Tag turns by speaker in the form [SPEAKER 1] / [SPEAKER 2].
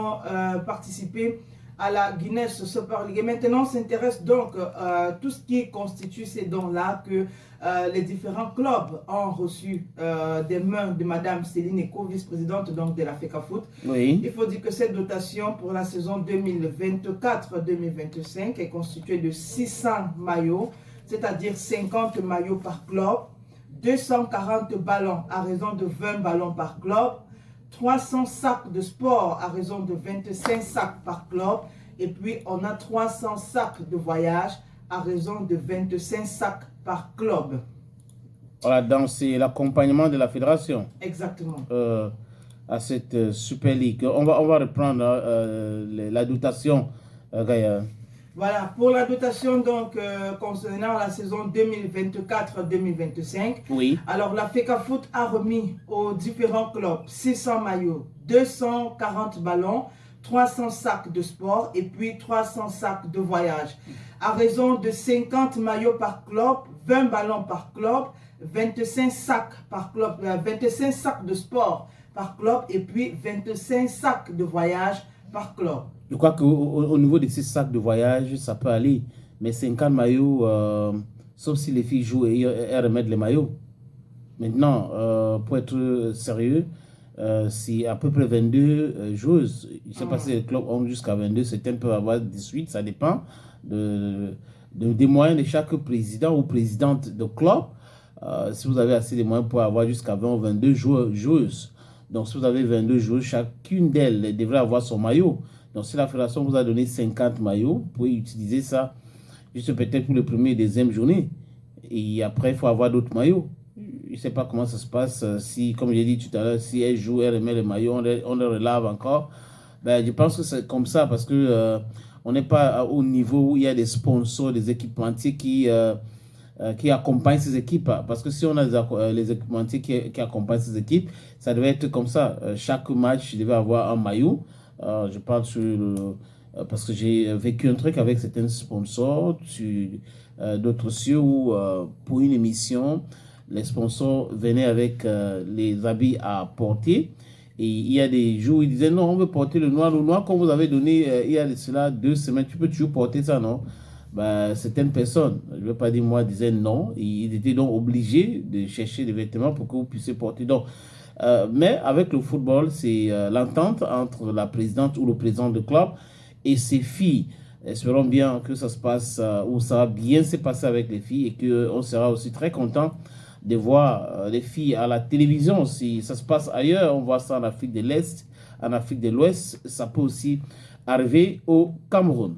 [SPEAKER 1] également participé à la Guinness Super League. Et maintenant, on s'intéresse donc à tout ce qui constitue ces dons-là que les différents clubs ont reçus des mains de Madame Céline Eko, vice-présidente donc de la FECAFOOT.
[SPEAKER 2] Oui.
[SPEAKER 1] Il faut dire que cette dotation pour la saison 2024-2025 est constituée de 600 maillots, c'est-à-dire 50 maillots par club, 240 ballons à raison de 20 ballons par club, 300 sacs de sport à raison de 25 sacs par club, et puis on a 300 sacs de voyage à raison de 25 sacs par club.
[SPEAKER 2] Voilà, donc c'est l'accompagnement de la fédération.
[SPEAKER 1] Exactement.
[SPEAKER 2] À cette Super League. On va reprendre la dotation, Gaïa.
[SPEAKER 1] Voilà, pour la dotation donc concernant la saison 2024-2025,
[SPEAKER 2] oui.
[SPEAKER 1] Alors la FECAFOOT a remis aux différents clubs 600 maillots, 240 ballons, 300 sacs de sport et puis 300 sacs de voyage. À raison de 50 maillots par club, 20 ballons par club, 25 sacs par club, 25 sacs de sport par club et puis 25 sacs de voyage par club.
[SPEAKER 2] Je crois qu'au niveau de ces sacs de voyage, ça peut aller. Mais 50 maillots, sauf si les filles jouent et elles remettent les maillots. Maintenant, pour être sérieux, c'est à peu près 22 joueuses. Je ne sais pas si les clubs ont jusqu'à 22, certains peuvent avoir 18, ça dépend des moyens de chaque président ou présidente de club. Si vous avez assez de moyens pour avoir jusqu'à 20 ou 22 joueuses. Donc, si vous avez 22 joueuses, chacune d'elles devrait avoir son maillot. Donc, si la fédération vous a donné 50 maillots, vous pouvez utiliser ça juste peut-être pour le premier et deuxième journée. Et après, il faut avoir d'autres maillots. Je ne sais pas comment ça se passe. Si, comme j'ai dit tout à l'heure, si elle joue, elle remet les maillots, on les relave encore. Ben, je pense que c'est comme ça parce que on n'est pas au niveau où il y a des sponsors, des équipementiers qui accompagnent ces équipes. Parce que si on a les équipementiers qui accompagnent ces équipes, ça devait être comme ça. Chaque match devait avoir un maillot. Je parle parce que j'ai vécu un truc avec certains sponsors, d'autres cieux où pour une émission, les sponsors venaient avec les habits à porter. Et il y a des jours où ils disaient non, on veut porter le noir. Le noir qu'on vous avait donné il y a de cela 2 semaines, tu peux toujours porter ça, non? Ben, certaines personnes, je ne veux pas dire moi, disaient non. Et ils étaient donc obligés de chercher des vêtements pour que vous puissiez porter. Donc, mais avec le football, c'est l'entente entre la présidente ou le président de club et ses filles. Espérons bien que ça se passe ou ça va bien se passer avec les filles et qu'on sera aussi très content de voir les filles à la télévision. Si ça se passe ailleurs, on voit ça en Afrique de l'Est, en Afrique de l'Ouest, ça peut aussi arriver au Cameroun.